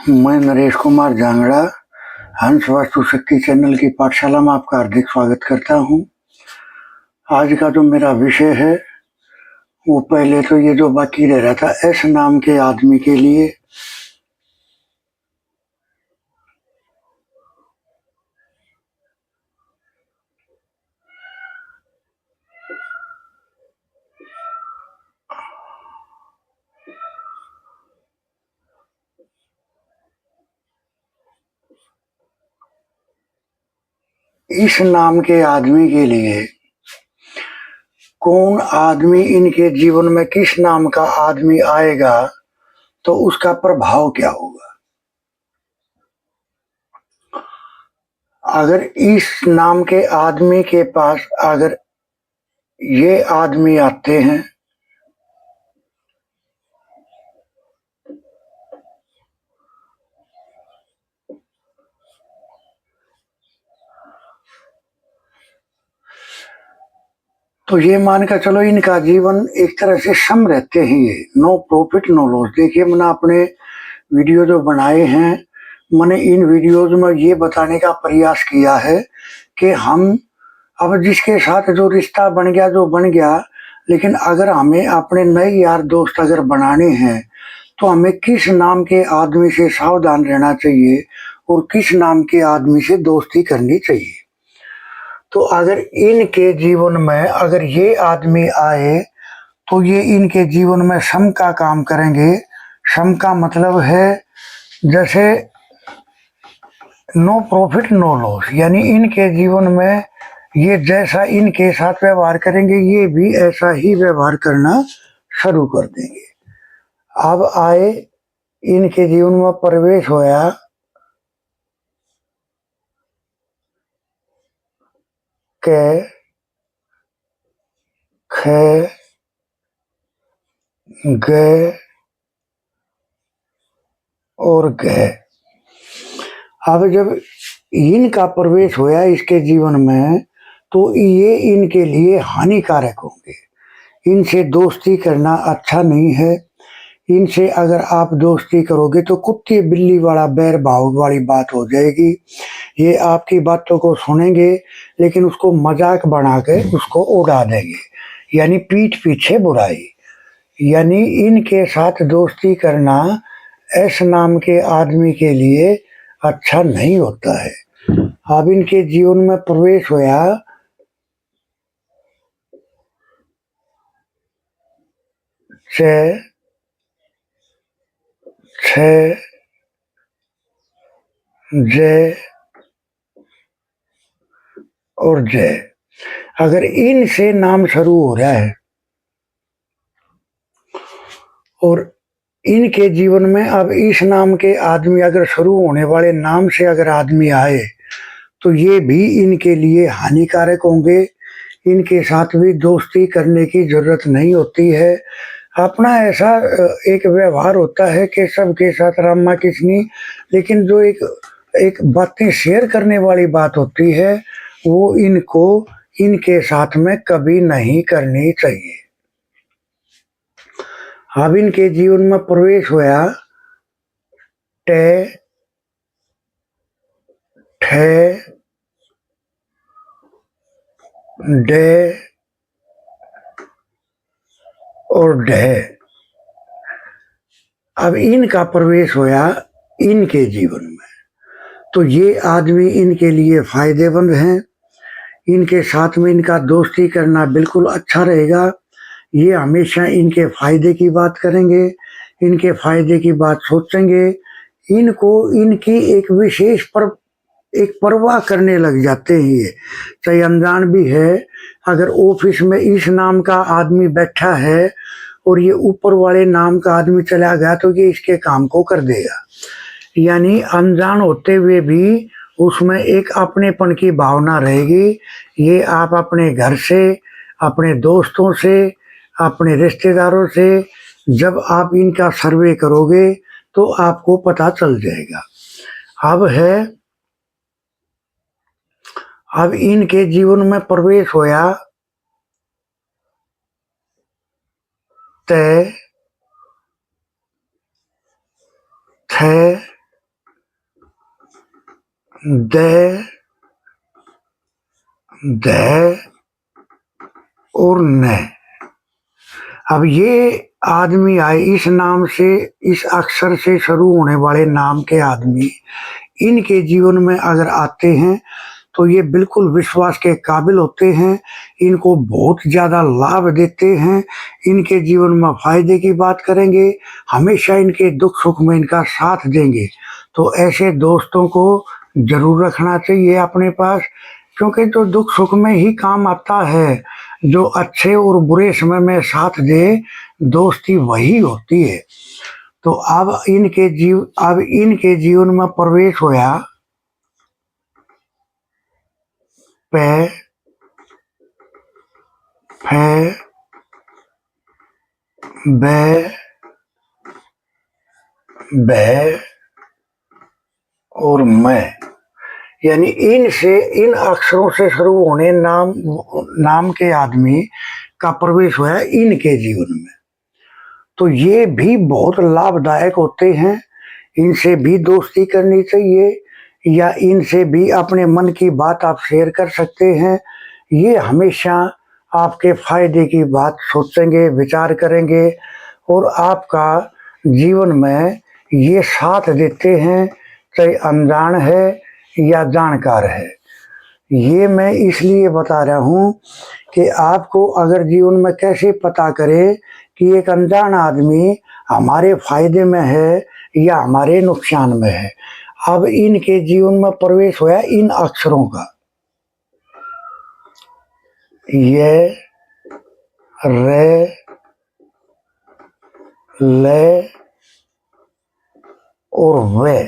मैं नरेश कुमार जांगड़ा हंस वास्तु शक्ति चैनल की पाठशाला में आपका हार्दिक स्वागत करता हूं। आज का जो मेरा विषय है वो पहले तो ये जो बाकी रह रहा था एस नाम के आदमी के लिए। इस नाम के आदमी के लिए कौन आदमी इनके जीवन में किस नाम का आदमी आएगा तो उसका प्रभाव क्या होगा। अगर इस नाम के आदमी के पास अगर ये आदमी आते हैं तो ये मान कर चलो इनका जीवन एक तरह से सम रहते हैं। ये नो प्रॉफिट नो लॉस। देखिए मैंने अपने वीडियो जो बनाए हैं मैंने इन वीडियोज में ये बताने का प्रयास किया है कि हम अब जिसके साथ जो रिश्ता बन गया जो बन गया, लेकिन अगर हमें अपने नए यार दोस्त अगर बनाने हैं तो हमें किस नाम के आदमी से सावधान रहना चाहिए और किस नाम के आदमी से दोस्ती करनी चाहिए। तो अगर इनके जीवन में अगर ये आदमी आए तो ये इनके जीवन में सम का काम करेंगे। सम का मतलब है जैसे नो प्रॉफिट नो लॉस, यानी इनके जीवन में ये जैसा इनके साथ व्यवहार करेंगे ये भी ऐसा ही व्यवहार करना शुरू कर देंगे। अब आए इनके जीवन में प्रवेश होया के खे गए और गए। अब जब इनका प्रवेश होया इसके जीवन में तो ये इनके लिए हानिकारक होंगे। इनसे दोस्ती करना अच्छा नहीं है। इनसे अगर आप दोस्ती करोगे तो कुत्ते बिल्ली वाला बैर भाव वाली बात हो जाएगी। ये आपकी बातों को सुनेंगे लेकिन उसको मजाक बना के उसको उड़ा देंगे, यानी पीठ पीछे बुराई। यानी इनके साथ दोस्ती करना एस नाम के आदमी के लिए अच्छा नहीं होता है। अब इनके जीवन में प्रवेश होया छ जय और जय। अगर इनसे नाम शुरू हो रहा है और इनके जीवन में अब इस नाम के आदमी अगर शुरू होने वाले नाम से अगर आदमी आए तो ये भी इनके लिए हानिकारक होंगे। इनके साथ भी दोस्ती करने की जरूरत नहीं होती है। अपना ऐसा एक व्यवहार होता है कि सबके साथ रामा किसनी, लेकिन जो एक एक बातें शेयर करने वाली बात होती है वो इनको इनके साथ में कभी नहीं करनी चाहिए। अब इनके जीवन में प्रवेश होया टे ठे डे और ढे। अब इनका प्रवेश होया इनके जीवन में तो ये आदमी इनके लिए फायदेमंद हैं। इनके साथ में इनका दोस्ती करना बिल्कुल अच्छा रहेगा। ये हमेशा इनके फायदे की बात करेंगे, इनके फायदे की बात सोचेंगे। इनको इनकी एक विशेष एक परवाह करने लग जाते हैं। ये चाहे अनजान भी है, अगर ऑफिस में इस नाम का आदमी बैठा है और ये ऊपर वाले नाम का आदमी चला गया तो ये इसके काम को कर देगा। यानी अनजान होते हुए भी उसमें एक अपनेपन की भावना रहेगी। ये आप अपने घर से, अपने दोस्तों से, अपने रिश्तेदारों से जब आप इनका सर्वे करोगे तो आपको पता चल जाएगा। अब इनके जीवन में प्रवेश होया तय थे द, ध और न। अब ये आदमी आए इस नाम से, इस अक्षर से शुरू होने वाले नाम के आदमी इनके जीवन में अगर आते हैं तो ये बिल्कुल विश्वास के काबिल होते हैं, इनको बहुत ज़्यादा लाभ देते हैं, इनके जीवन में फायदे की बात करेंगे, हमेशा इनके दुख सुख में इनका साथ देंगे। तो ऐसे दोस्तों को जरूर रखना चाहिए अपने पास, क्योंकि जो दुख सुख में ही काम आता है, जो अच्छे और बुरे समय में साथ दे, दोस्ती वही होती है। तो अब इनके जीवन में प्रवेश होया पे, फे, बे, बे और मैं, यानी इन अक्षरों से शुरू होने नाम के आदमी का प्रवेश हुआ इनके जीवन में। तो ये भी बहुत लाभदायक होते हैं, इनसे भी दोस्ती करनी चाहिए, या इनसे भी अपने मन की बात आप शेयर कर सकते हैं। ये हमेशा आपके फायदे की बात सोचेंगे, विचार करेंगे, और आपका जीवन में ये साथ देते हैं, चाहे अनजान है या जानकार है। ये मैं इसलिए बता रहा हूँ कि आपको अगर जीवन में कैसे पता करें कि एक अनजान आदमी हमारे फायदे में है या हमारे नुकसान में है। अब इनके जीवन में प्रवेश हुआ इन अक्षरों का, ये, रे, ले और वे।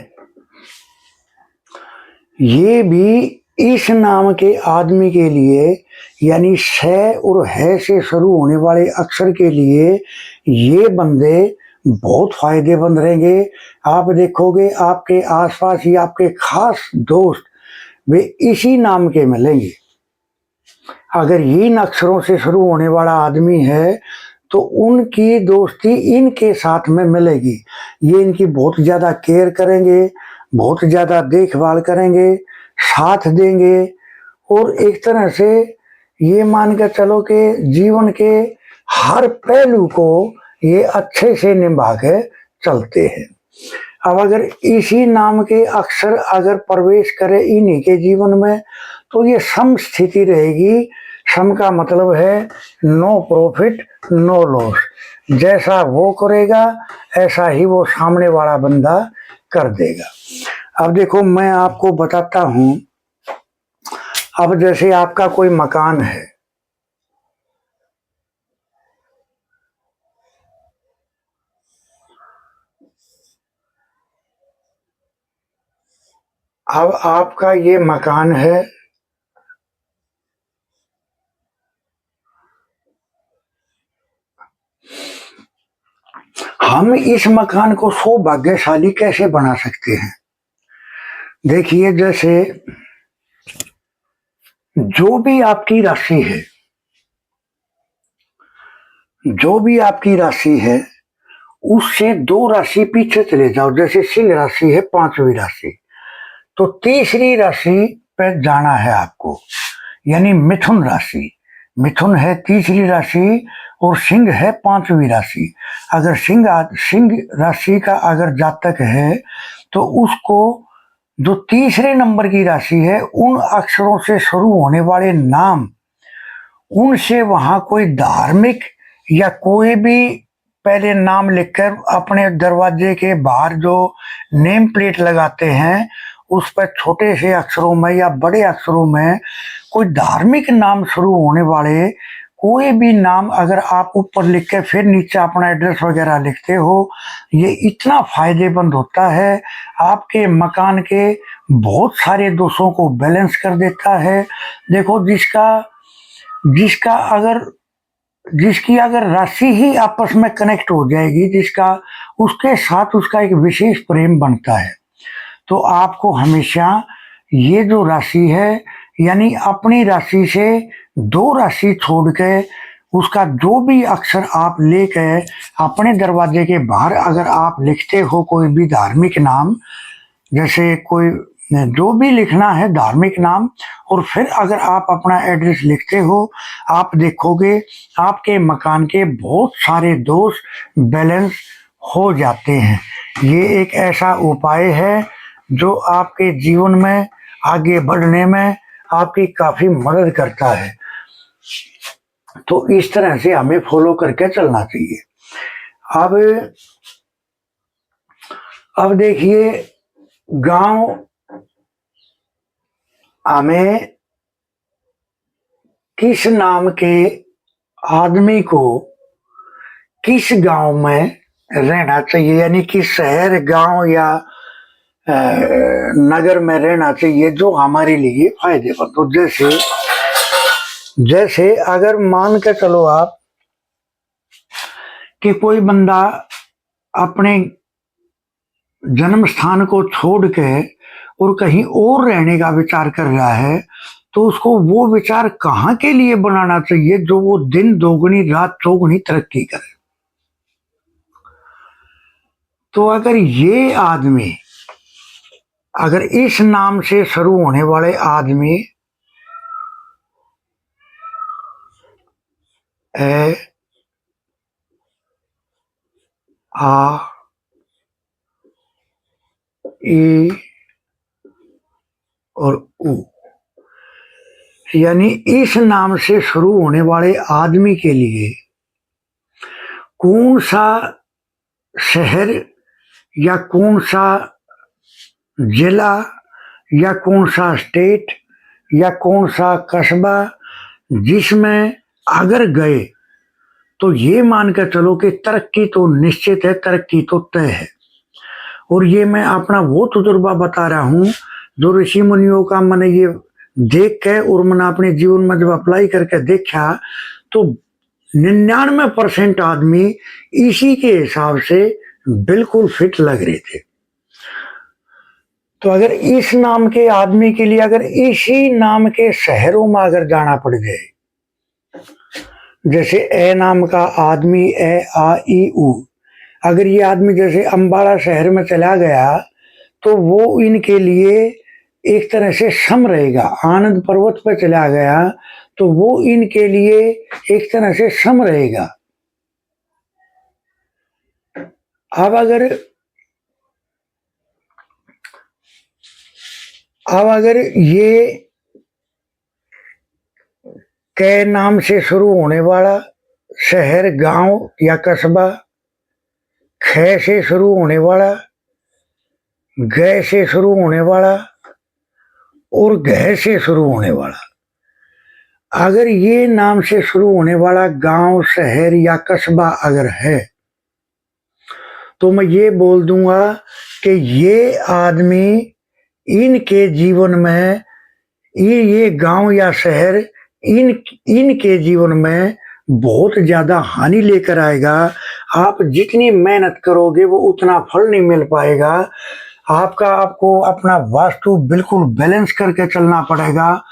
ये भी इस नाम के आदमी के लिए, यानी श और है से शुरू होने वाले अक्षर के लिए ये बंदे बहुत फायदेमंद रहेंगे। आप देखोगे आपके आसपास या आपके खास दोस्त वे इसी नाम के मिलेंगे। अगर इन अक्षरों से शुरू होने वाला आदमी है तो उनकी दोस्ती इनके साथ में मिलेगी। ये इनकी बहुत ज़्यादा केयर करेंगे, बहुत ज़्यादा देखभाल करेंगे, साथ देंगे, और एक तरह से ये मान कर चलो कि जीवन के हर पहलू को ये अच्छे से निभा के चलते हैं। अब अगर इसी नाम के अक्षर अगर प्रवेश करे इन्हीं के जीवन में तो ये सम स्थिति रहेगी। सम का मतलब है नो प्रॉफिट नो लॉस। जैसा वो करेगा ऐसा ही वो सामने वाला बंदा कर देगा। अब देखो मैं आपको बताता हूं। अब जैसे आपका कोई मकान है, अब आपका ये मकान है, हम इस मकान को सौभाग्यशाली कैसे बना सकते हैं? देखिए, जैसे जो भी आपकी राशि है, जो भी आपकी राशि है उससे 2 राशि पीछे चले जाओ। जैसे सिंह राशि है 5वीं राशि, तो तीसरी राशि पे जाना है आपको, यानी मिथुन राशि। मिथुन है तीसरी राशि और सिंह है 5वीं राशि। अगर सिंह राशि का अगर जातक है तो उसको जो तीसरे नंबर की राशि है उन अक्षरों से शुरू होने वाले नाम, उनसे वहां कोई धार्मिक या कोई भी पहले नाम लिखकर अपने दरवाजे के बाहर जो नेम प्लेट लगाते हैं उस पर छोटे से अक्षरों में या बड़े अक्षरों में कोई धार्मिक नाम शुरू होने वाले कोई भी नाम अगर आप ऊपर लिख के फिर नीचे अपना एड्रेस वगैरह लिखते हो, ये इतना फायदेमंद होता है, आपके मकान के बहुत सारे दोषों को बैलेंस कर देता है। देखो, जिसकी अगर राशि ही आपस में कनेक्ट हो जाएगी, जिसका उसके साथ उसका एक विशेष प्रेम बनता है, तो आपको हमेशा ये जो राशि है, यानी अपनी राशि से 2 राशि छोड़ के उसका जो भी अक्षर आप लेके अपने दरवाजे के बाहर अगर आप लिखते हो कोई भी धार्मिक नाम, जैसे कोई जो भी लिखना है धार्मिक नाम, और फिर अगर आप अपना एड्रेस लिखते हो, आप देखोगे आपके मकान के बहुत सारे दोष बैलेंस हो जाते हैं। ये एक ऐसा उपाय है जो आपके जीवन में आगे बढ़ने में आपकी काफी मदद करता है। तो इस तरह से हमें फॉलो करके चलना चाहिए। अब देखिए, गांव हमें किस नाम के आदमी को किस गांव में रहना चाहिए, यानी कि शहर, गांव या नगर में रहना चाहिए जो हमारे लिए फायदेमंद। तो जैसे अगर मान के चलो आप कि कोई बंदा अपने जन्म स्थान को छोड़ के और कहीं और रहने का विचार कर रहा है, तो उसको वो विचार कहाँ के लिए बनाना चाहिए जो वो दिन दोगुनी रात चौगुनी तरक्की करे। तो अगर ये आदमी, अगर इस नाम से शुरू होने वाले आदमी ए आ ई और उ, यानी इस नाम से शुरू होने वाले आदमी के लिए कौन सा शहर या कौन सा जिला या कौन सा स्टेट या कौन सा कस्बा जिसमें अगर गए तो ये मानकर चलो कि तरक्की तो निश्चित है, तरक्की तो तय है। और ये मैं अपना वो तजुर्बा बता रहा हूँ जो ऋषि मुनियों का मैंने ये देख के और मैंने अपने जीवन में जब अप्लाई करके देखा तो 99% आदमी इसी के हिसाब से बिल्कुल फिट लग रहे थे। तो अगर इस नाम के आदमी के लिए अगर इसी नाम के शहरों में अगर जाना पड़ जाए, जैसे ए नाम का आदमी, ए आ ई उ, अगर ये आदमी जैसे अंबाला शहर में चला गया तो वो इनके लिए एक तरह से सम रहेगा। आनंद पर्वत पर चला गया तो वो इनके लिए एक तरह से सम रहेगा। अब अगर ये कै नाम से शुरू होने वाला शहर, गांव या कस्बा, ख से शुरू होने वाला, ग से शुरू होने वाला और घ से शुरू होने वाला, अगर ये नाम से शुरू होने वाला गांव, शहर या कस्बा अगर है तो मैं ये बोल दूंगा कि ये आदमी इनके जीवन में ये गांव या शहर इनके जीवन में बहुत ज्यादा हानि लेकर आएगा। आप जितनी मेहनत करोगे वो उतना फल नहीं मिल पाएगा। आपको अपना वास्तु बिल्कुल बैलेंस करके चलना पड़ेगा।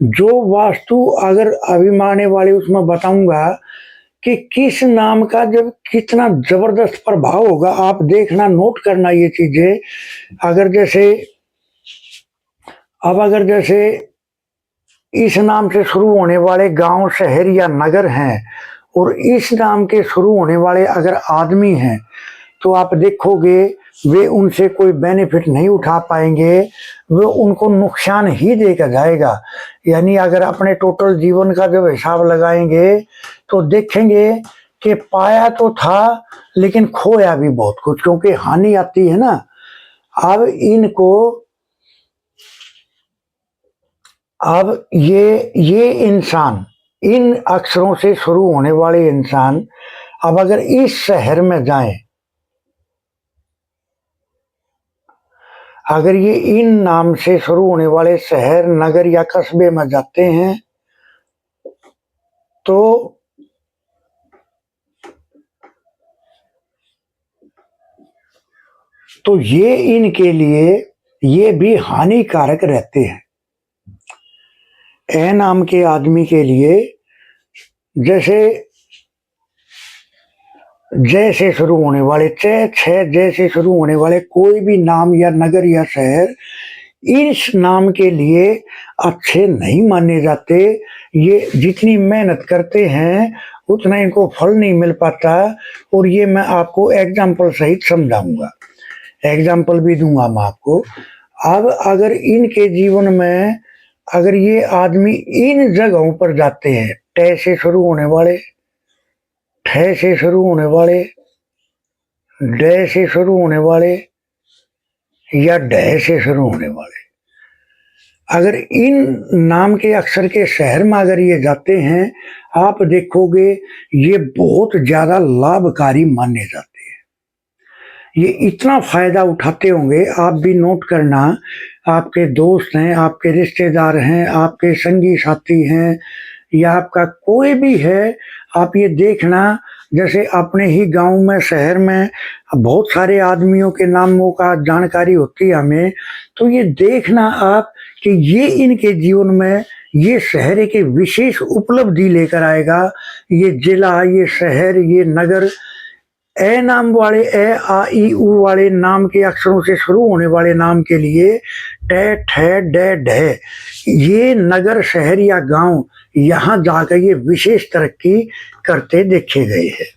जो वास्तु अगर अभिमाने वाले उसमें बताऊंगा कि किस नाम का जब कितना जबरदस्त प्रभाव होगा, आप देखना, नोट करना ये चीजें। अगर जैसे इस नाम से शुरू होने वाले गांव, शहर या नगर हैं और इस नाम के शुरू होने वाले अगर आदमी हैं तो आप देखोगे वे उनसे कोई बेनिफिट नहीं उठा पाएंगे, वे उनको नुकसान ही देकर जाएगा। यानी अगर अपने टोटल जीवन का जब हिसाब लगाएंगे तो देखेंगे कि पाया तो था लेकिन खोया भी बहुत कुछ, क्योंकि हानि आती है ना। अब ये इंसान, इन अक्षरों से शुरू होने वाले इंसान अब अगर इस शहर में जाएं, अगर ये इन नाम से शुरू होने वाले शहर, नगर या कस्बे में जाते हैं तो ये इनके लिए ये भी हानिकारक रहते हैं। ए नाम के आदमी के लिए जैसे शुरू होने वाले, छह जैसे शुरू होने वाले कोई भी नाम या नगर या शहर इस नाम के लिए अच्छे नहीं माने जाते। ये जितनी मेहनत करते हैं उतना इनको फल नहीं मिल पाता। और ये मैं आपको एग्जाम्पल सहित समझाऊंगा, एग्जाम्पल भी दूंगा मैं आपको। अब अगर इनके जीवन में अगर ये आदमी इन जगहों पर जाते हैं, ट से शुरू होने वाले, ठ से शुरू होने वाले, ड से शुरू होने वाले या ढ से शुरू होने वाले, अगर इन नाम के अक्षर के शहर में अगर ये जाते हैं, आप देखोगे ये बहुत ज्यादा लाभकारी माने जाते हैं। ये इतना फायदा उठाते होंगे, आप भी नोट करना। आपके दोस्त हैं, आपके रिश्तेदार हैं, आपके संगी साथी हैं, या आपका कोई भी है, आप ये देखना। जैसे अपने ही गांव में, शहर में बहुत सारे आदमियों के नामों का जानकारी होती है हमें, तो ये देखना आप कि ये इनके जीवन में ये शहर एक विशेष उपलब्धि लेकर आएगा। ये जिला, ये शहर, ये नगर, ए नाम वाले, ए आ ई उ वाले नाम के अक्षरों से शुरू होने वाले नाम के लिए ट ठ ड ढ, ये नगर, शहर या गांव, यहां जाकर ये विशेष तरक्की करते देखे गए हैं।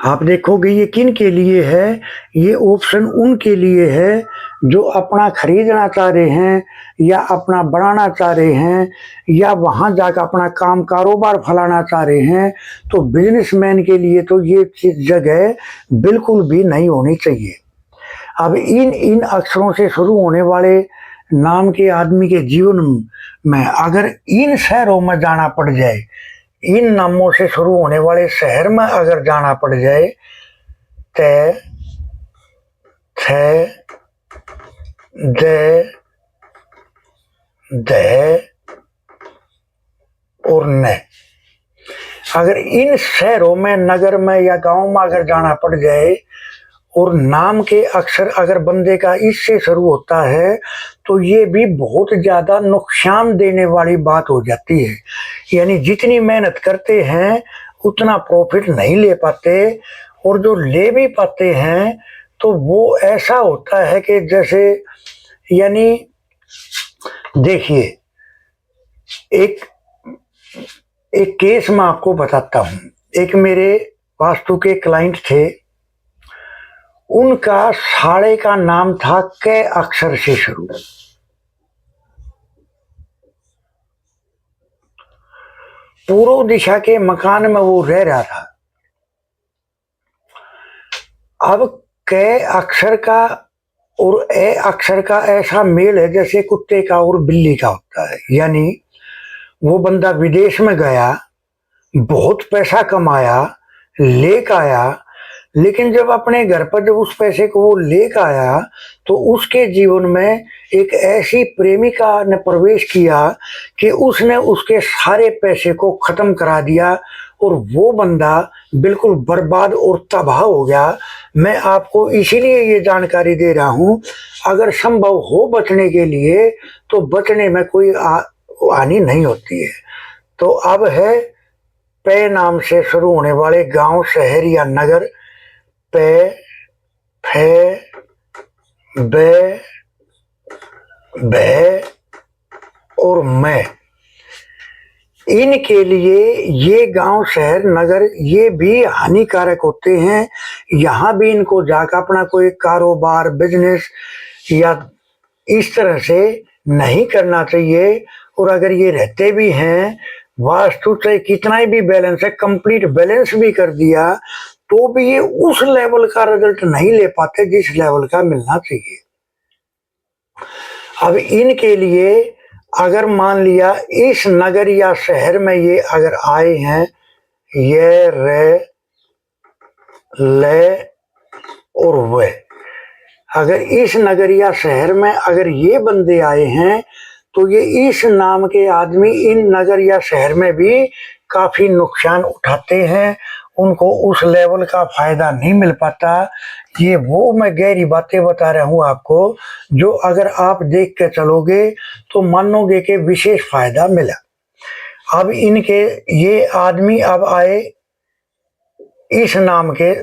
आप देखोगे ये किन के लिए है, ये ऑप्शन उनके लिए है जो अपना खरीदना चाह रहे हैं या अपना बढ़ाना चाह रहे हैं या वहां जाकर अपना काम कारोबार फैलाना चाह रहे हैं। तो बिजनेसमैन के लिए तो ये जगह बिल्कुल भी नहीं होनी चाहिए। अब इन अक्षरों से शुरू होने वाले नाम के आदमी के जीवन में अगर इन शहरों में जाना पड़ जाए, इन नामों से शुरू होने वाले शहर में अगर जाना पड़ जाए, त, थ, द, ध और न, अगर इन शहरों में, नगर में या गांव में अगर जाना पड़ जाए और नाम के अक्षर अगर बंदे का इससे शुरू होता है, तो ये भी बहुत ज्यादा नुकसान देने वाली बात हो जाती है। यानी जितनी मेहनत करते हैं उतना प्रॉफिट नहीं ले पाते, और जो ले भी पाते हैं तो वो ऐसा होता है कि जैसे, यानी देखिए, एक केस मैं आपको बताता हूं। एक मेरे वास्तु के क्लाइंट थे, उनका साड़े का नाम था क अक्षर से शुरू। पूर्व दिशा के मकान में वो रह रहा था। अब क अक्षर का और ए अक्षर का ऐसा मेल है जैसे कुत्ते का और बिल्ली का होता है। यानी वो बंदा विदेश में गया, बहुत पैसा कमाया, लेकर आया, लेकिन जब अपने घर पर जब उस पैसे को वो लेकर आया तो उसके जीवन में एक ऐसी प्रेमिका ने प्रवेश किया कि उसने उसके सारे पैसे को खत्म करा दिया और वो बंदा बिल्कुल बर्बाद और तबाह हो गया। मैं आपको इसीलिए ये जानकारी दे रहा हूँ, अगर संभव हो बचने के लिए तो बचने में कोई हानि नहीं होती है। तो अब है पे नाम से शुरू होने वाले गांव, शहर या नगर, पे, फे, बे, भे और मैं, इनके लिए ये गांव, शहर, नगर ये भी हानिकारक होते हैं। यहाँ भी इनको जाकर अपना कोई कारोबार, बिजनेस या इस तरह से नहीं करना चाहिए। और अगर ये रहते भी हैं, वास्तु से कितना ही भी बैलेंस है, कंप्लीट बैलेंस भी कर दिया, तो भी ये उस लेवल का रिजल्ट नहीं ले पाते जिस लेवल का मिलना चाहिए। अब इनके लिए अगर मान लिया इस नगर या शहर में ये अगर आए हैं, ये, रे, ले और वे, अगर इस नगर या शहर में अगर ये बंदे आए हैं तो ये इस नाम के आदमी इन नगर या शहर में भी काफी नुकसान उठाते हैं। उनको उस लेवल का फायदा नहीं मिल पाता। ये वो मैं गहरी बातें बता रहा हूँ आपको, जो अगर आप देख के चलोगे तो मानोगे कि विशेष फायदा मिला। अब इनके ये आदमी अब आए इस नाम के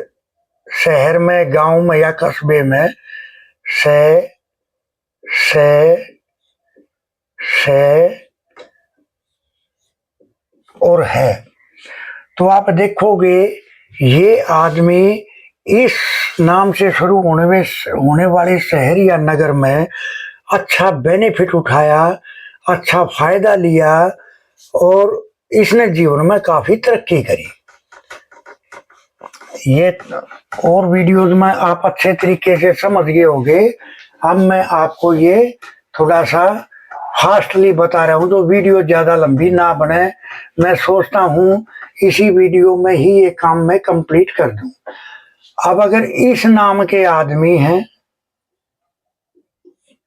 शहर में, गांव में या कस्बे में, से, से और है। तो आप देखोगे ये आदमी इस नाम से शुरू होने वाले शहर या नगर में अच्छा बेनिफिट उठाया, अच्छा फायदा लिया और इसने जीवन में काफी तरक्की करी। ये और वीडियोज में आप अच्छे तरीके से समझ गए होंगे। अब मैं आपको ये थोड़ा सा फास्टली बता रहा हूँ तो वीडियो ज़्यादा लंबी ना बने। मैं सोचता हूँ इसी वीडियो में ही ये काम मैं कंप्लीट कर दूँ। अब अगर इस नाम के आदमी हैं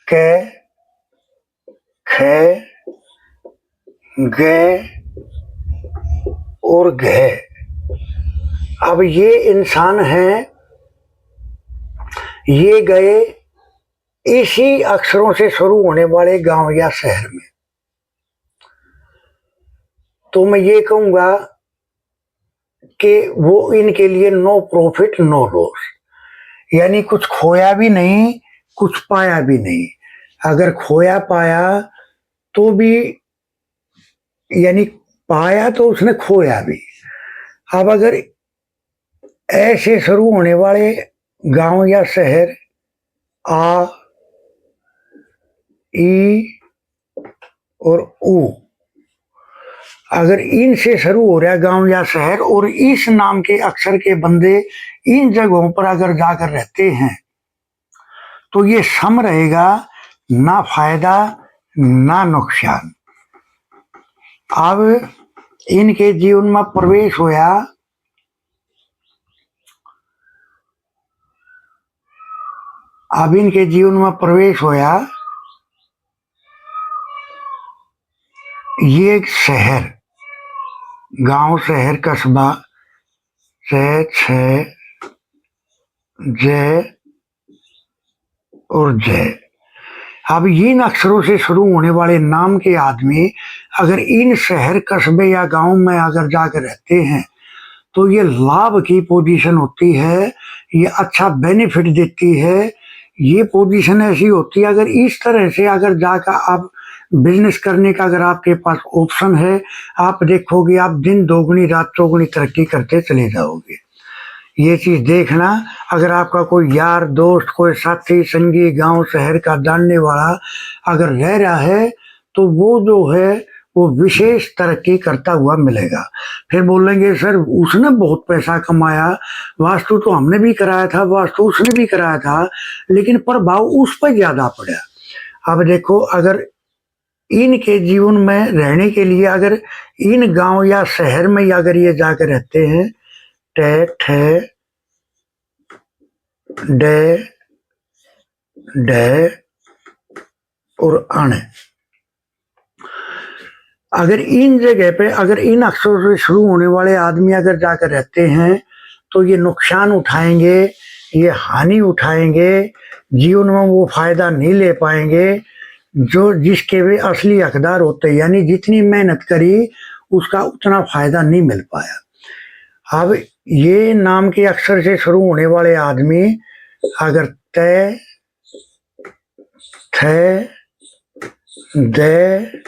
के, खे, गे और घे, अब ये इंसान हैं, ये गए इसी अक्षरों से शुरू होने वाले गांव या शहर में। तो मैं ये कहूंगा कि वो इनके लिए नो प्रॉफिट नो लॉस, यानी कुछ खोया भी नहीं कुछ पाया भी नहीं। अगर खोया पाया तो भी, यानी पाया तो उसने खोया भी। अब अगर ऐसे शुरू होने वाले गांव या शहर आ, ई और ऊ, अगर इनसे शुरू हो रहा गांव या शहर और इस नाम के अक्षर के बंदे इन जगहों पर अगर जाकर रहते हैं तो ये सम रहेगा, ना फायदा ना नुकसान। अब इनके जीवन में प्रवेश होया, अब इनके जीवन में प्रवेश होया ये शहर, गांव शहर कस्बा से छ जय और जय। अब इन अक्षरों से शुरू होने वाले नाम के आदमी अगर इन शहर कस्बे या गांव में अगर जाकर रहते हैं तो ये लाभ की पोजीशन होती है, ये अच्छा बेनिफिट देती है। ये पोजीशन ऐसी होती है अगर इस तरह से अगर जाकर आप बिजनेस करने का अगर आपके पास ऑप्शन है, आप देखोगे आप दिन दोगुनी रात चौगुनी तरक्की करते चले जाओगे। ये चीज देखना। अगर आपका कोई यार दोस्त, कोई साथी संगी गांव शहर का जानने वाला अगर रह रहा है तो वो जो है वो विशेष तरक्की करता हुआ मिलेगा। फिर बोलेंगे सर उसने बहुत पैसा कमाया, वास्तु तो हमने भी कराया था, वास्तु उसने भी कराया था, लेकिन प्रभाव उस पर ज्यादा पड़ा। अब देखो अगर इनके जीवन में रहने के लिए अगर इन गांव या शहर में अगर ये जाकर रहते हैं टे ठे डे डे और अण, अगर इन जगह पे अगर इन अक्षरों से शुरू होने वाले आदमी अगर जाकर रहते हैं तो ये नुकसान उठाएंगे, ये हानि उठाएंगे, जीवन में वो फायदा नहीं ले पाएंगे जो जिसके वे असली हकदार होते हैं, यानी जितनी मेहनत करी उसका उतना फायदा नहीं मिल पाया। अब ये नाम के अक्षर से शुरू होने वाले आदमी अगर तय थे दे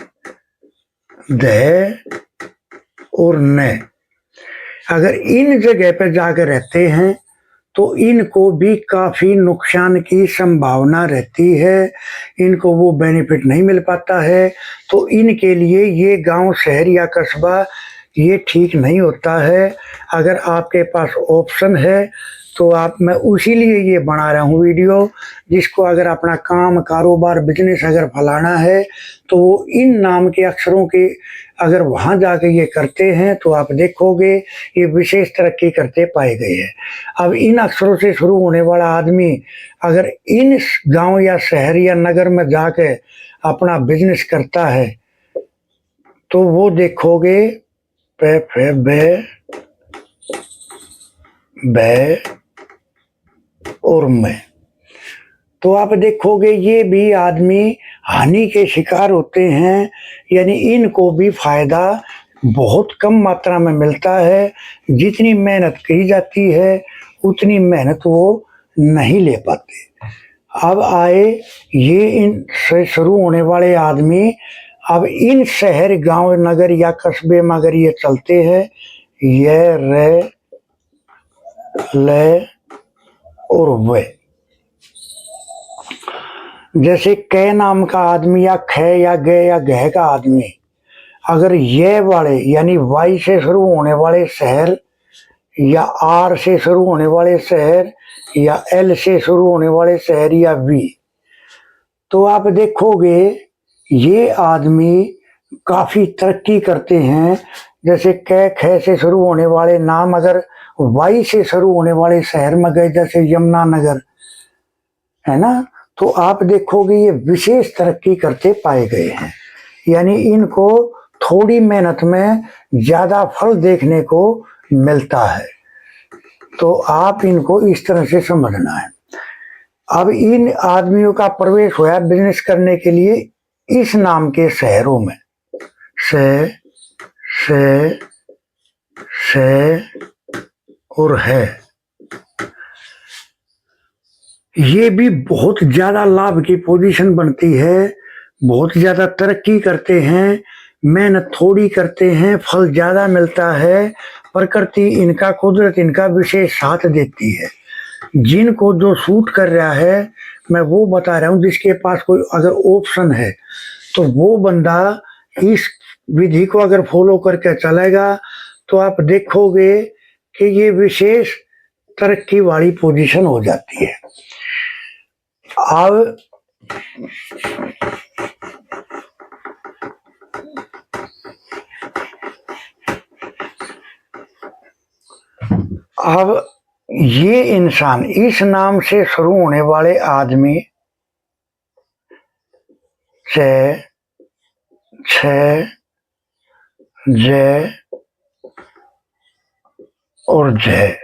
दे और न अगर इन जगह पर जाकर रहते हैं तो इनको भी काफी नुकसान की संभावना रहती है, इनको वो बेनिफिट नहीं मिल पाता है। तो इनके लिए ये गांव शहर या कस्बा ये ठीक नहीं होता है। अगर आपके पास ऑप्शन है तो आप, मैं उसी लिए ये बना रहा हूँ वीडियो, जिसको अगर अपना काम कारोबार बिजनेस अगर फैलाना है तो वो इन नाम के अक्षरों के अगर वहाँ जाके ये करते हैं तो आप देखोगे ये विशेष तरक्की करते पाए गए हैं। अब इन अक्षरों से शुरू होने वाला आदमी अगर इन गांव या शहर या नगर में जाके अपना बिजनेस करता है तो वो देखोगे पे फे बे बे और मैं, तो आप देखोगे ये भी आदमी हानि के शिकार होते हैं, यानी इनको भी फायदा बहुत कम मात्रा में मिलता है। जितनी मेहनत की जाती है उतनी मेहनत वो नहीं ले पाते। अब आए ये इन से शुरू होने वाले आदमी, अब इन शहर गांव नगर या कस्बे में अगर ये चलते हैं, ये रे ले और वे, जैसे कै नाम का आदमी या ख या ग या घ का आदमी अगर ये वाले यानी वाई से शुरू होने वाले शहर या आर से शुरू होने वाले शहर या एल से शुरू होने वाले शहर या वी, तो आप देखोगे ये आदमी काफी तरक्की करते हैं। जैसे कै ख से शुरू होने वाले नाम अगर वाई से शुरू होने वाले शहर में गए, जैसे यमुनानगर है ना, तो आप देखोगे ये विशेष तरक्की करते पाए गए हैं। यानी इनको थोड़ी मेहनत में ज्यादा फल देखने को मिलता है। तो आप इनको इस तरह से समझना है। अब इन आदमियों का प्रवेश हुआ बिजनेस करने के लिए इस नाम के शहरों में, से और है। ये भी बहुत ज्यादा लाभ की पोजीशन बनती है, बहुत ज्यादा तरक्की करते हैं, मेहनत थोड़ी करते हैं, फल ज्यादा मिलता है। प्रकृति इनका, कुदरत इनका विशेष साथ देती है। जिनको जो सूट कर रहा है मैं वो बता रहा हूँ। जिसके पास कोई अगर ऑप्शन है तो वो बंदा इस विधि को अगर फॉलो करके चलेगा तो आप देखोगे कि ये विशेष तरक्की वाली पोजीशन हो जाती है। अब ये इंसान इस नाम से शुरू होने वाले आदमी से छ जय और जय,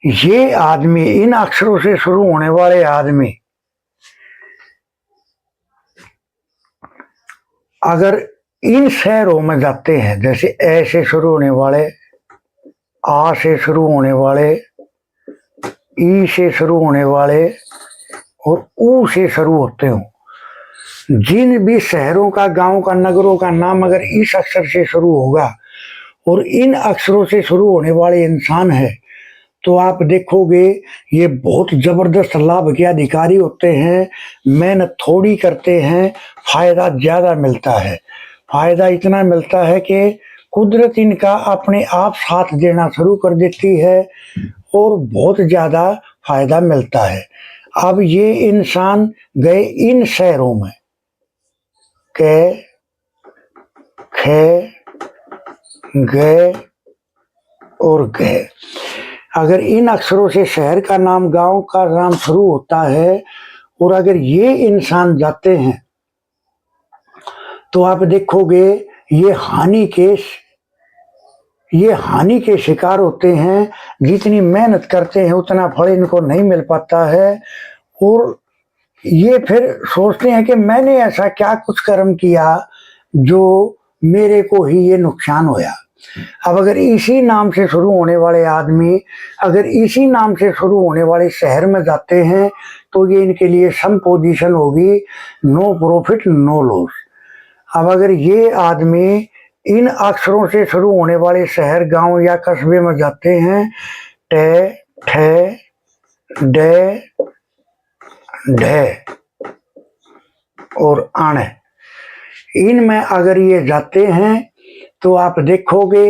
ये आदमी इन अक्षरों से शुरू होने वाले आदमी अगर इन शहरों में जाते हैं, जैसे ए से शुरू होने वाले, आ से शुरू होने वाले, ई से शुरू होने वाले और ऊ से शुरू होते हो, जिन भी शहरों का, गांव का, नगरों का नाम अगर इस अक्षर से शुरू होगा और इन अक्षरों से शुरू होने वाले इंसान है, तो आप देखोगे ये बहुत जबरदस्त लाभ के अधिकारी होते हैं। मेहनत थोड़ी करते हैं, फायदा ज्यादा मिलता है। फायदा इतना मिलता है कि कुदरत इनका अपने आप साथ देना शुरू कर देती है और बहुत ज्यादा फायदा मिलता है। अब ये इंसान गए इन शहरों में, के खे गए और गए, अगर इन अक्षरों से शहर का नाम, गांव का नाम शुरू होता है और अगर ये इंसान जाते हैं तो आप देखोगे ये हानि के शिकार होते हैं। जितनी मेहनत करते हैं उतना फल इनको नहीं मिल पाता है और ये फिर सोचते हैं कि मैंने ऐसा क्या कुछ कर्म किया जो मेरे को ही ये नुकसान होया। अब अगर इसी नाम से शुरू होने वाले आदमी अगर इसी नाम से शुरू होने वाले शहर में जाते हैं तो ये इनके लिए सम पोजीशन होगी, नो प्रॉफिट नो लॉस। अब अगर ये आदमी इन अक्षरों से शुरू होने वाले शहर, गांव या कस्बे में जाते हैं, टे ठे डे ढे और आणे, इनमें अगर ये जाते हैं तो आप देखोगे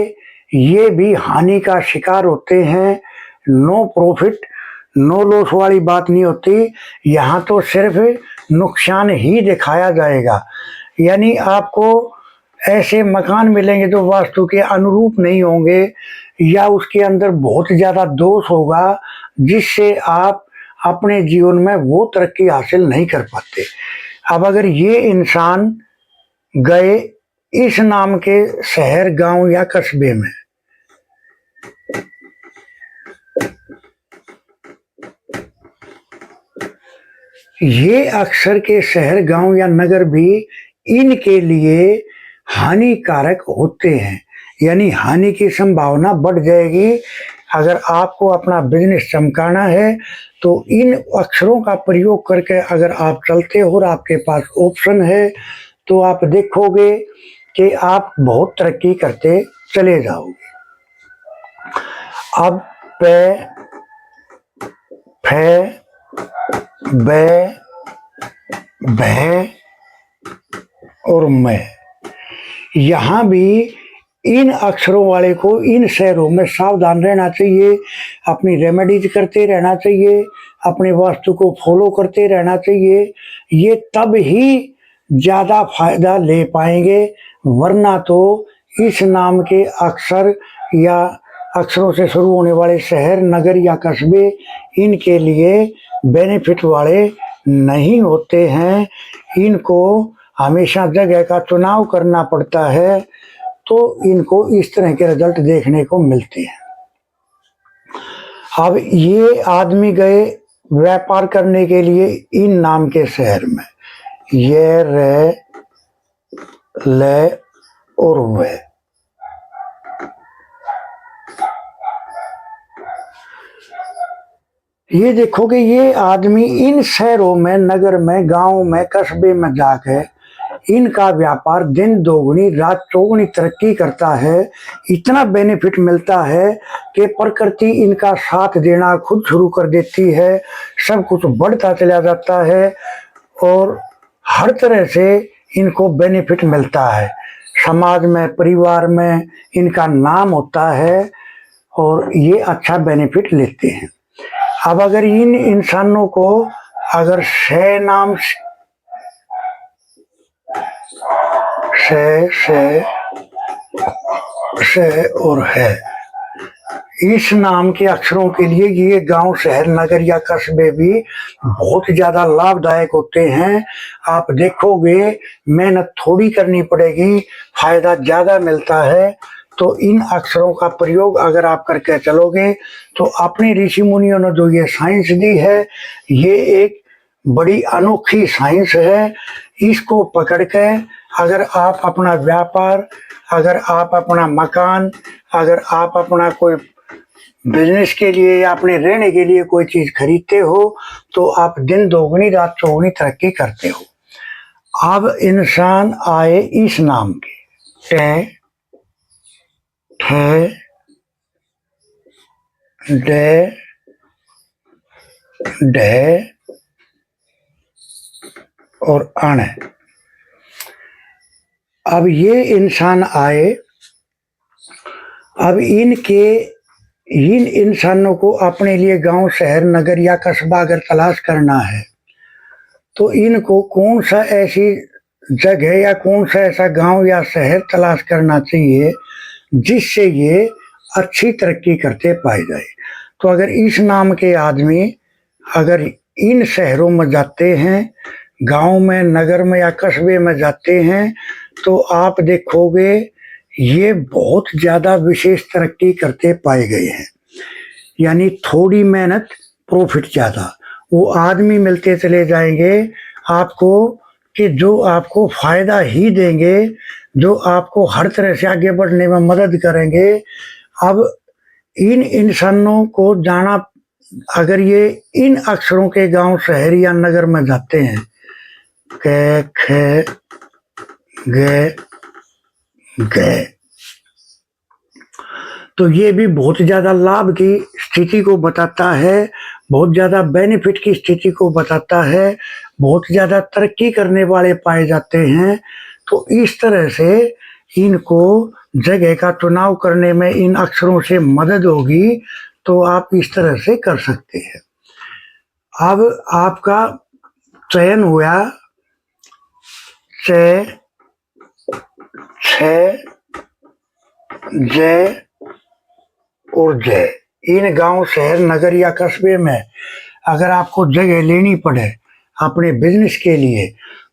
ये भी हानि का शिकार होते हैं। नो प्रॉफिट नो लॉस वाली बात नहीं होती, यहाँ तो सिर्फ नुकसान ही दिखाया जाएगा। यानी आपको ऐसे मकान मिलेंगे जो वास्तु के अनुरूप नहीं होंगे या उसके अंदर बहुत ज़्यादा दोष होगा जिससे आप अपने जीवन में वो तरक्की हासिल नहीं कर पाते। अब अगर ये इंसान गए इस नाम के शहर, गांव या कस्बे में, ये अक्सर के शहर, गांव या नगर भी इनके लिए हानिकारक होते हैं। यानी हानि की संभावना बढ़ जाएगी अगर आपको अपना बिजनेस चमकाना है तो इन अक्षरों का प्रयोग करके अगर आप चलते हो और आपके पास ऑप्शन है तो आप देखोगे कि आप बहुत तरक्की करते चले जाओगे। अब पे, फे, बे, भे और मैं, यहाँ भी इन अक्षरों वाले को इन शहरों में सावधान रहना चाहिए, अपनी रेमेडीज करते रहना चाहिए, अपने वास्तु को फॉलो करते रहना चाहिए। ये तब ही ज़्यादा फायदा ले पाएंगे, वरना तो इस नाम के अक्षर या अक्षरों से शुरू होने वाले शहर, नगर या कस्बे इनके लिए बेनिफिट वाले नहीं होते हैं। इनको हमेशा जगह का चुनाव करना पड़ता है, तो इनको इस तरह के रिजल्ट देखने को मिलते हैं। अब ये आदमी गए व्यापार करने के लिए इन नाम के शहर में, ये रे, ले और वे। ये देखोगे ये आदमी इन शहरों में, नगर में, गांव में, कस्बे में जाकर इनका व्यापार दिन दोगुनी रात चौगुनी तरक्की करता है। इतना बेनिफिट मिलता है कि प्रकृति इनका साथ देना खुद शुरू कर देती है, सब कुछ बढ़ता चला जाता है और हर तरह से इनको बेनिफिट मिलता है। समाज में, परिवार में इनका नाम होता है और ये अच्छा बेनिफिट लेते हैं। अब अगर इन इंसानों को अगर शे नाम से और है, इस नाम के अक्षरों के लिए ये गांव, शहर, नगर या कस्बे भी बहुत ज्यादा लाभदायक होते हैं। आप देखोगे मेहनत थोड़ी करनी पड़ेगी, फायदा ज्यादा मिलता है। तो इन अक्षरों का प्रयोग अगर आप करके चलोगे तो अपने ऋषि मुनियों ने जो ये साइंस दी है, ये एक बड़ी अनोखी साइंस है। इसको पकड़ के अगर आप अपना व्यापार, अगर आप अपना मकान, अगर आप अपना कोई बिजनेस के लिए या अपने रहने के लिए कोई चीज खरीदते हो तो आप दिन दोगुनी रात चौगुनी तरक्की करते हो। अब इंसान आए इस नाम के टे, ठे, डे, डे और अण। अब ये इंसान आए, अब इन इंसानों को अपने लिए गांव, शहर, नगर या कस्बा अगर तलाश करना है तो इनको कौन सा ऐसी जगह या कौन सा ऐसा गांव या शहर तलाश करना चाहिए जिससे ये अच्छी तरक्की करते पाए जाए। तो अगर इस नाम के आदमी अगर इन शहरों में जाते हैं, गांव में, नगर में या कस्बे में जाते हैं, तो आप देखोगे ये बहुत ज़्यादा विशेष तरक्की करते पाए गए हैं। यानी थोड़ी मेहनत, प्रॉफिट ज़्यादा। वो आदमी मिलते चले जाएंगे आपको कि जो आपको फायदा ही देंगे, जो आपको हर तरह से आगे बढ़ने में मदद करेंगे। अब इन इंसानों को जाना, अगर ये इन अक्षरों के गांव, शहर या नगर में जाते हैं, क, ख, ग, गए, तो ये भी बहुत ज़्यादा लाभ की स्थिति को बताता है, बहुत ज़्यादा बेनिफिट की स्थिति को बताता है, बहुत ज़्यादा तरक्की करने वाले पाए जाते हैं। तो इस तरह से इनको जगह का चुनाव करने में इन अक्षरों से मदद होगी, तो आप इस तरह से कर सकते हैं। अब आपका चयन हुआ चे, छे, जय और जय। इन गांव, शहर, नगर या कस्बे में अगर आपको जगह लेनी पड़े अपने बिजनेस के लिए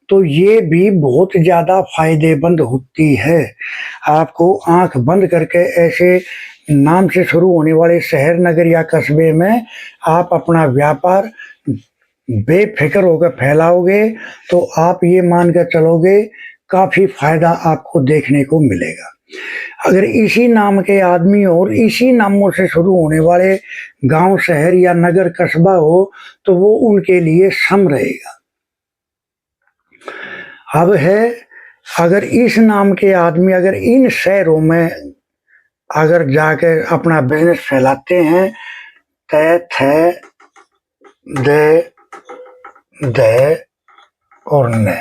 तो ये भी बहुत ज़्यादा फायदेमंद होती है। आपको आंख बंद करके ऐसे नाम से शुरू होने वाले शहर, नगर या कस्बे में आप अपना व्यापार बेफिक्र होकर फैलाओगे तो आप ये मान कर चलोगे काफ़ी फायदा आपको देखने को मिलेगा। अगर इसी नाम के आदमी और इसी नामों से शुरू होने वाले गांव, शहर या नगर, कस्बा हो तो वो उनके लिए सम रहेगा। अब है, अगर इस नाम के आदमी अगर इन शहरों में अगर जाकर अपना बिजनेस फैलाते हैं, तय, थे, दे, दे और न,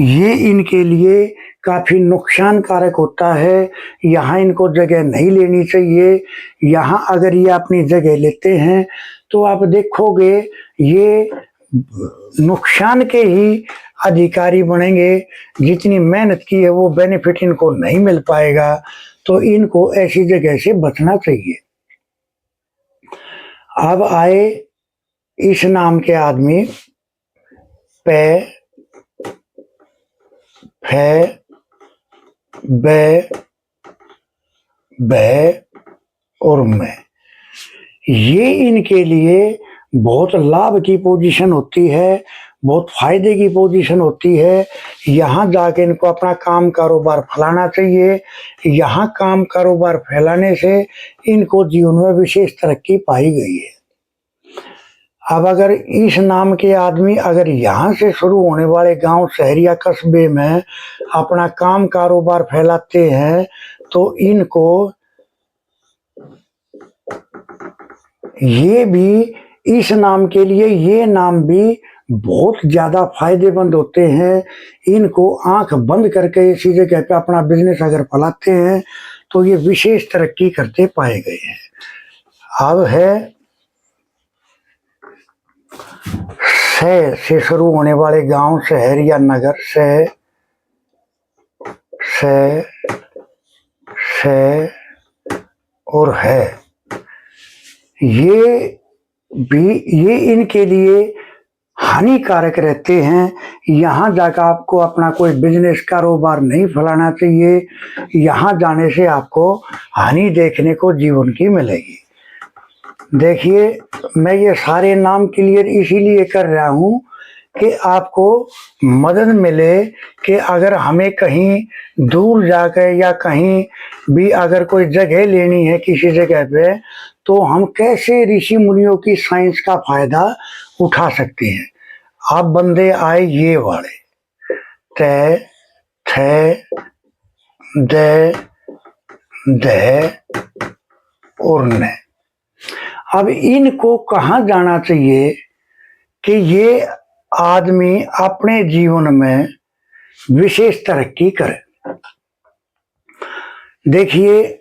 ये इनके लिए काफी नुकसानकारक होता है। यहाँ इनको जगह नहीं लेनी चाहिए। यहाँ अगर ये अपनी जगह लेते हैं तो आप देखोगे ये नुकसान के ही अधिकारी बनेंगे। जितनी मेहनत की है वो बेनिफिट इनको नहीं मिल पाएगा। तो इनको ऐसी जगह से बचना चाहिए। अब आए इस नाम के आदमी पे, फे, बे, बे और मैं, ये इनके लिए बहुत लाभ की पोजीशन होती है, बहुत फायदे की पोजीशन होती है। यहाँ जाके इनको अपना काम कारोबार फैलाना चाहिए। यहाँ काम कारोबार फैलाने से इनको जीवन में विशेष तरक्की पाई गई है। अब अगर इस नाम के आदमी अगर यहाँ से शुरू होने वाले गांव, शहर या कस्बे में अपना काम कारोबार फैलाते हैं तो इनको ये भी, इस नाम के लिए ये नाम भी बहुत ज्यादा फायदेमंद होते हैं। इनको आंख बंद करके इसी जगह पे अपना बिजनेस अगर फैलाते हैं तो ये विशेष तरक्की करते पाए गए हैं। अब है से शुरू होने वाले गांव, शहर या नगर, से और है, ये इनके लिए हानिकारक रहते हैं। यहाँ जाकर आपको अपना कोई बिजनेस कारोबार नहीं फैलाना चाहिए। यहाँ जाने से आपको हानि देखने को जीवन की मिलेगी। देखिए, मैं ये सारे नाम क्लियर इसीलिए कर रहा हूँ कि आपको मदद मिले कि अगर हमें कहीं दूर जाकर या कहीं भी अगर कोई जगह लेनी है किसी जगह पे, तो हम कैसे ऋषि मुनियों की साइंस का फायदा उठा सकते हैं। आप बंदे आए ये वाले, ते, थे, दे और न। अब इनको कहाँ जाना चाहिए कि ये आदमी अपने जीवन में विशेष तरक्की करे। देखिए,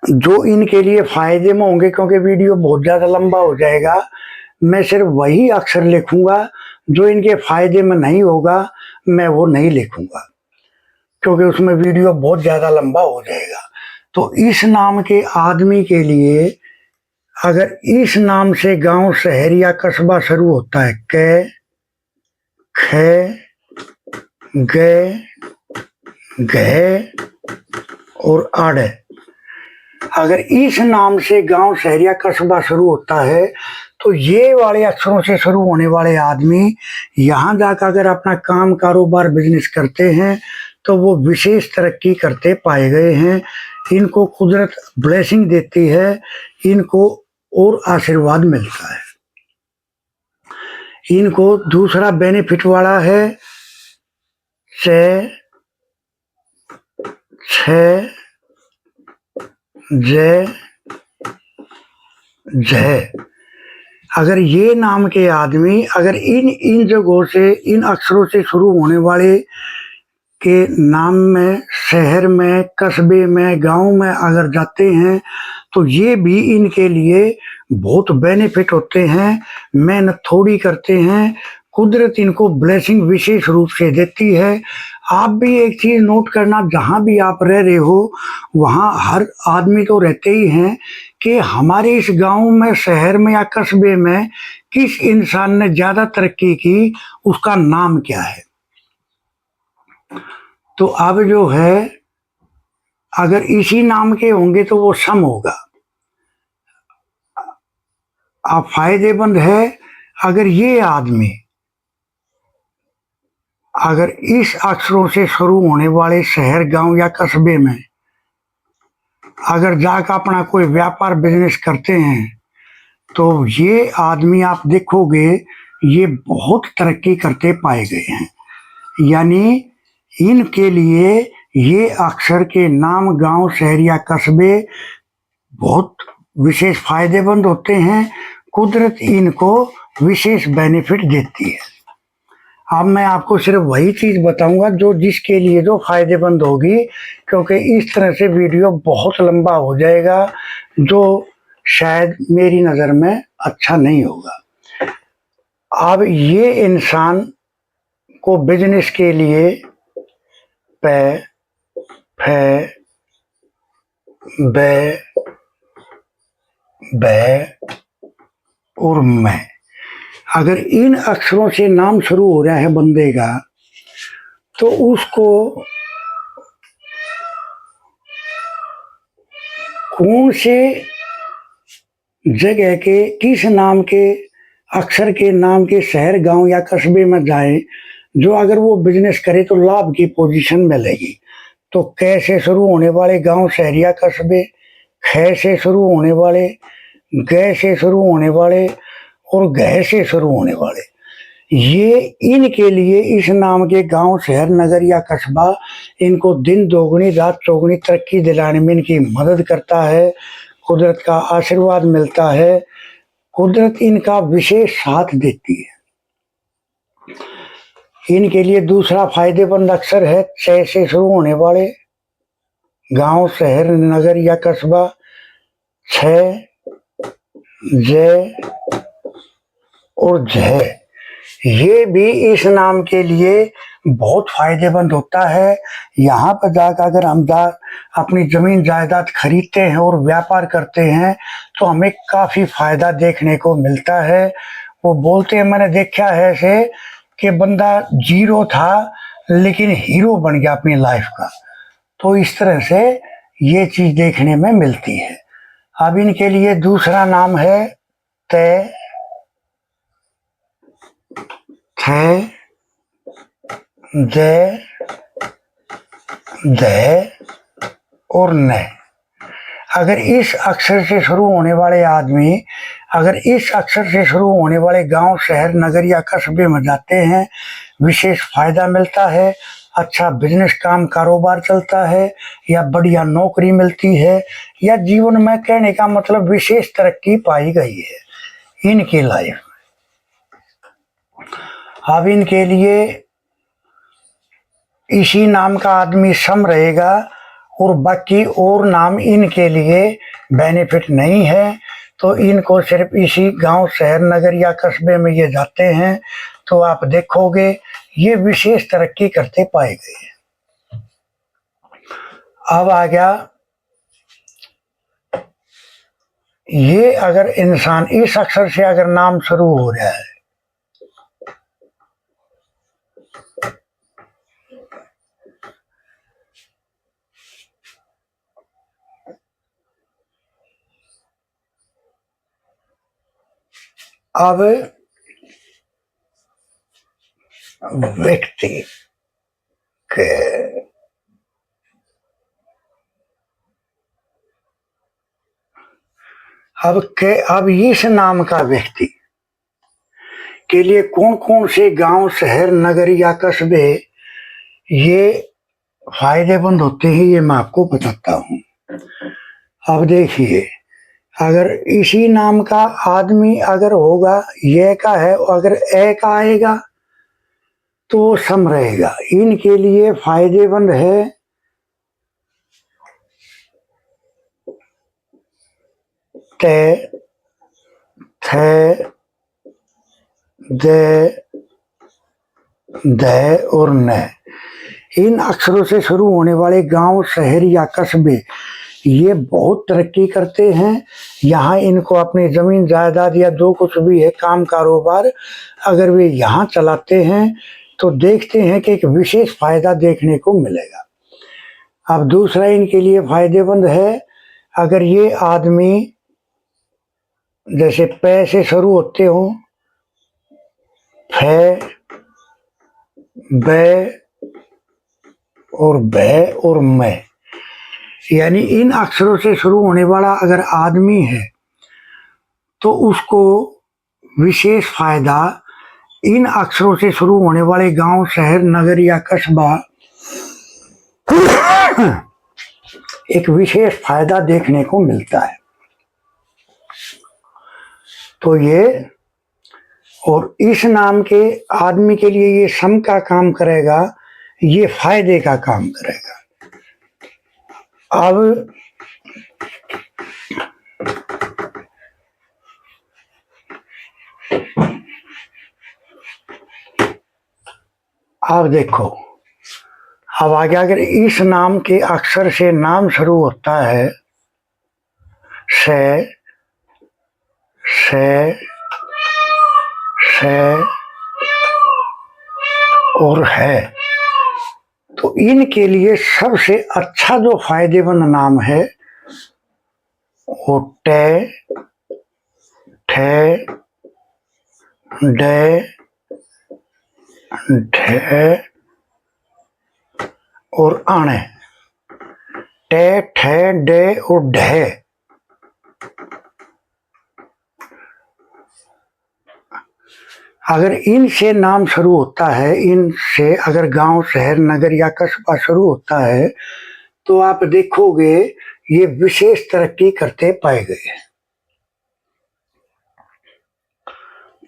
जो इनके लिए फायदे में होंगे, क्योंकि वीडियो बहुत ज़्यादा लंबा हो जाएगा, मैं सिर्फ वही अक्षर लिखूंगा। जो इनके फायदे में नहीं होगा मैं वो नहीं लिखूंगा, क्योंकि उसमें वीडियो बहुत ज़्यादा लंबा हो जाएगा। तो इस नाम के आदमी के लिए अगर इस नाम से गांव, शहर या कस्बा शुरू होता है, कै, खे, गे, घे और आड़, अगर इस नाम से गांव, शहर या कस्बा शुरू होता है तो ये वाले अक्षरों से शुरू होने वाले आदमी यहाँ जाकर अगर अपना काम कारोबार बिजनेस करते हैं तो वो विशेष तरक्की करते पाए गए हैं। इनको कुदरत ब्लेसिंग देती है, इनको और आशीर्वाद मिलता है। इनको दूसरा बेनिफिट वाला है से, छे, जय, जय। अगर ये नाम के आदमी अगर इन जगहों से, इन अक्षरों से शुरू होने वाले के नाम में, शहर में, कस्बे में, गांव में अगर जाते हैं तो ये भी इनके लिए बहुत बेनिफिट होते हैं। मेहनत थोड़ी करते हैं, कुदरत इनको ब्लेसिंग विशेष रूप से देती है। आप भी एक चीज नोट करना, जहां भी आप रह रहे हो वहां हर आदमी तो रहते ही हैं कि हमारे इस गांव में, शहर में या कस्बे में किस इंसान ने ज्यादा तरक्की की, उसका नाम क्या है। तो अब जो है, अगर इसी नाम के होंगे तो वो सम होगा। अब फायदेमंद है अगर ये आदमी अगर इस अक्षरों से शुरू होने वाले शहर, गांव या कस्बे में अगर जाकर अपना कोई व्यापार बिजनेस करते हैं तो ये आदमी आप देखोगे ये बहुत तरक्की करते पाए गए हैं। यानी इनके लिए ये अक्षर के नाम गांव, शहर या कस्बे बहुत विशेष फायदेमंद होते हैं। कुदरत इनको विशेष बेनिफिट देती है। अब मैं आपको सिर्फ वही चीज़ बताऊंगा जो जिसके लिए जो फायदेमंद होगी, क्योंकि इस तरह से वीडियो बहुत लंबा हो जाएगा जो शायद मेरी नज़र में अच्छा नहीं होगा। अब ये इंसान को बिजनेस के लिए पे, फे, बे, और मैं, अगर इन अक्षरों से नाम शुरू हो रहा है बंदे का तो उसको कौन से जगह के किस नाम के अक्षर के नाम के शहर, गांव या कस्बे में जाए जो अगर वो बिजनेस करे तो लाभ की पोजीशन मिलेगी। तो कै से शुरू होने वाले गांव, शहर या कस्बे, ख से शुरू होने वाले, ग से शुरू होने वाले और घ से शुरू होने वाले, ये इनके लिए इस नाम के गांव, शहर, नगर या कस्बा इनको दिन दोगुनी रात चौगुनी तरक्की दिलाने में इनकी मदद करता है। कुदरत का आशीर्वाद मिलता है, कुदरत इनका विशेष साथ देती है। इनके लिए दूसरा फायदेमंद अक्षर है च से शुरू होने वाले गांव, शहर, नगर या कस्बा, छ, ज और झ। ये भी इस नाम के लिए बहुत फायदेमंद होता है। यहाँ पर जाकर अगर हम अपनी जमीन जायदाद खरीदते हैं और व्यापार करते हैं तो हमें काफी फायदा देखने को मिलता है। वो बोलते हैं, मैंने देखा है ऐसे कि बंदा जीरो था लेकिन हीरो बन गया अपनी लाइफ का। तो इस तरह से ये चीज देखने में मिलती है। अब इनके लिए दूसरा नाम है तय, थ, द, और न। अगर इस अक्षर से शुरू होने वाले आदमी अगर इस अक्षर से शुरू होने वाले गांव, शहर, नगर या कस्बे में जाते हैं विशेष फायदा मिलता है। अच्छा बिजनेस काम कारोबार चलता है या बढ़िया नौकरी मिलती है या जीवन में कहने का मतलब विशेष तरक्की पाई गई है इनकी लाइफ। अब इनके लिए इसी नाम का आदमी सम रहेगा और बाकी और नाम इनके लिए बेनिफिट नहीं है। तो इनको सिर्फ इसी गांव, शहर, नगर या कस्बे में ये जाते हैं तो आप देखोगे ये विशेष तरक्की करते पाए गए। अब आ गया ये, अगर इंसान इस अक्षर से अगर नाम शुरू हो रहा है अब व्यक्ति के अब इस नाम का व्यक्ति के लिए कौन कौन से गांव, शहर, नगर या कस्बे ये फायदेमंद होते हैं ये मैं आपको बताता हूँ। अब देखिए, अगर इसी नाम का आदमी अगर होगा, ये का है, अगर ए का आएगा तो वो सम रहेगा। इनके लिए फायदेमंद है त, थ, द और न। इन अक्षरों से शुरू होने वाले गांव, शहर या कस्बे ये बहुत तरक्की करते हैं। यहाँ इनको अपनी जमीन जायदाद या जो कुछ भी है काम कारोबार अगर वे यहाँ चलाते हैं तो देखते हैं कि एक विशेष फायदा देखने को मिलेगा। अब दूसरा इनके लिए फायदेमंद है, अगर ये आदमी जैसे पै से शुरू होते हो, फ, ब और भ और मैं, यानी इन अक्षरों से शुरू होने वाला अगर आदमी है तो उसको विशेष फायदा इन अक्षरों से शुरू होने वाले गांव, शहर, नगर या कस्बा एक विशेष फायदा देखने को मिलता है। तो ये और इस नाम के आदमी के लिए ये सम का काम करेगा, ये फायदे का काम करेगा। अब देखो, अब आगे अगर इस नाम के अक्षर से नाम शुरू होता है से और है, तो इनके लिए सबसे अच्छा जो फायदेमंद नाम है वो टे, ठे, डे, ढे और आणे। टे, ठे, डे और ढे अगर इनसे नाम शुरू होता है, इनसे अगर गांव, शहर, नगर या कस्बा शुरू होता है तो आप देखोगे ये विशेष तरक्की करते पाए गए।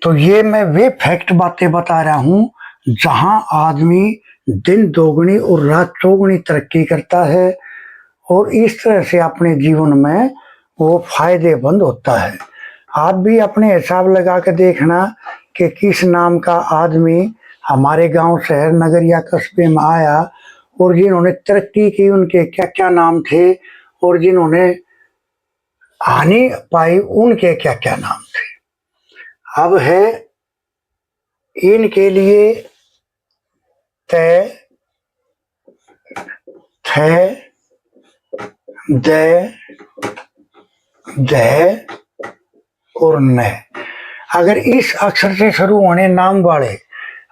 तो ये मैं वे फैक्ट बातें बता रहा हूं जहां आदमी दिन दोगुनी और रात चौगुनी तरक्की करता है और इस तरह से अपने जीवन में वो फायदेमंद होता है। आप भी अपने हिसाब लगा के देखना कि किस नाम का आदमी हमारे गांव, शहर, नगर या कस्बे में आया और जिन्होंने तरक्की की उनके क्या क्या नाम थे और जिन्होंने हानि पाई उनके क्या क्या नाम थे। अब है इनके लिए ते, थे, दे, दे और न। अगर इस अक्षर से शुरू होने नाम वाले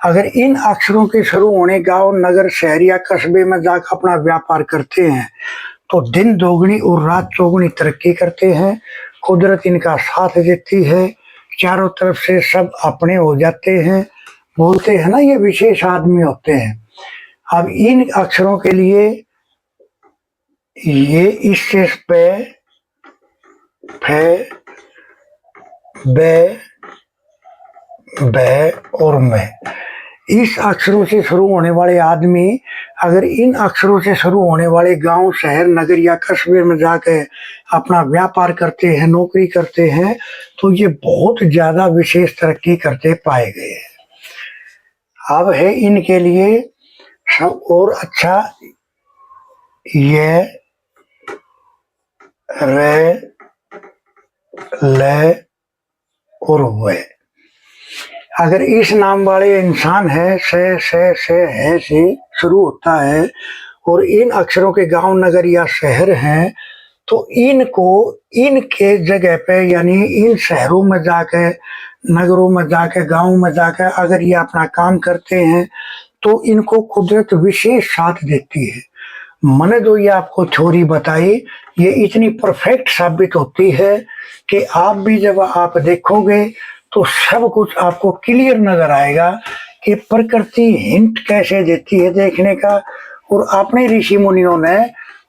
अगर इन अक्षरों के शुरू होने गांव, नगर, शहर या कस्बे में जाकर अपना व्यापार करते हैं तो दिन दोगुनी और रात चौगुनी तरक्की करते हैं। कुदरत इनका साथ देती है, चारों तरफ से सब अपने हो जाते हैं। बोलते हैं ना ये विशेष आदमी होते हैं। अब इन अक्षरों के लिए ये इससे पे, फे, बे, बे और मैं, इस अक्षरों से शुरू होने वाले आदमी अगर इन अक्षरों से शुरू होने वाले गांव, शहर, नगर या कस्बे में जाकर अपना व्यापार करते हैं, नौकरी करते हैं तो ये बहुत ज्यादा विशेष तरक्की करते पाए गए हैं। अब है इनके लिए सब और अच्छा ये रे, ले और वे। अगर इस नाम वाले इंसान है से है से शुरू होता है और इन अक्षरों के गांव, नगर या शहर हैं तो इनको इनके जगह पे यानी इन शहरों में जाकर, नगरों में जाकर, गांव में जाकर अगर ये अपना काम करते हैं तो इनको कुदरत विशेष साथ देती है। मैंने जो ये आपको थ्योरी बताई ये इतनी परफेक्ट साबित होती है कि आप भी जब आप देखोगे तो सब कुछ आपको क्लियर नजर आएगा कि प्रकृति हिंट कैसे देती है देखने का और अपने ऋषि मुनियों ने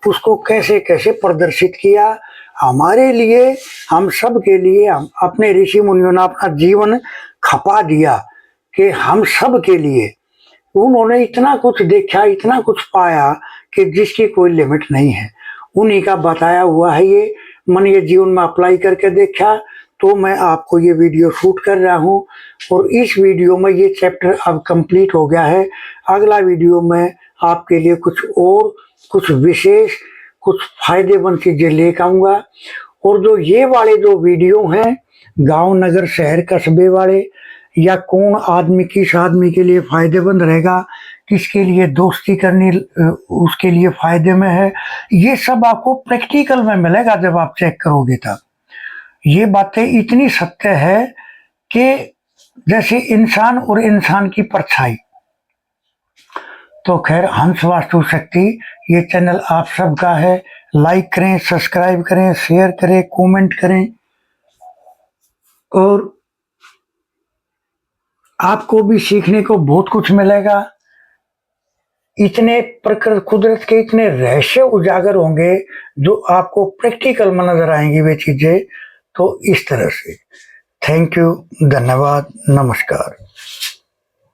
उसको कैसे कैसे प्रदर्शित किया हमारे लिए, हम सब के लिए। हम अपने ऋषि मुनियों ने अपना जीवन खपा दिया कि हम सब के लिए उन्होंने इतना कुछ देखा, इतना कुछ पाया कि जिसकी कोई लिमिट नहीं है। उन्हीं का बताया हुआ है ये, मैंने ये जीवन में अप्लाई करके देखा तो मैं आपको ये वीडियो शूट कर रहा हूँ और इस वीडियो में ये चैप्टर अब कंप्लीट हो गया है। अगला वीडियो में आपके लिए कुछ और कुछ विशेष कुछ फायदेमंद चीजें लेकर आऊँगा। और जो ये वाले जो वीडियो हैं गांव, नगर, शहर, कस्बे वाले या कौन आदमी किस आदमी के लिए फायदेमंद रहेगा, किसके लिए दोस्ती करनी उसके लिए फायदे में है, ये सब आपको प्रैक्टिकल में मिलेगा जब आप चेक करोगे तब। ये बातें इतनी सत्य है कि जैसे इंसान और इंसान की परछाई। तो खैर, हंस वास्तु शक्ति ये चैनल आप सबका है। लाइक करें, सब्सक्राइब करें, शेयर करें, कमेंट करें और आपको भी सीखने को बहुत कुछ मिलेगा। इतने प्रकृति कुदरत के इतने रहस्य उजागर होंगे जो आपको प्रैक्टिकल में नजर आएंगी वे चीजें। तो इस तरह से थैंक यू, धन्यवाद, नमस्कार।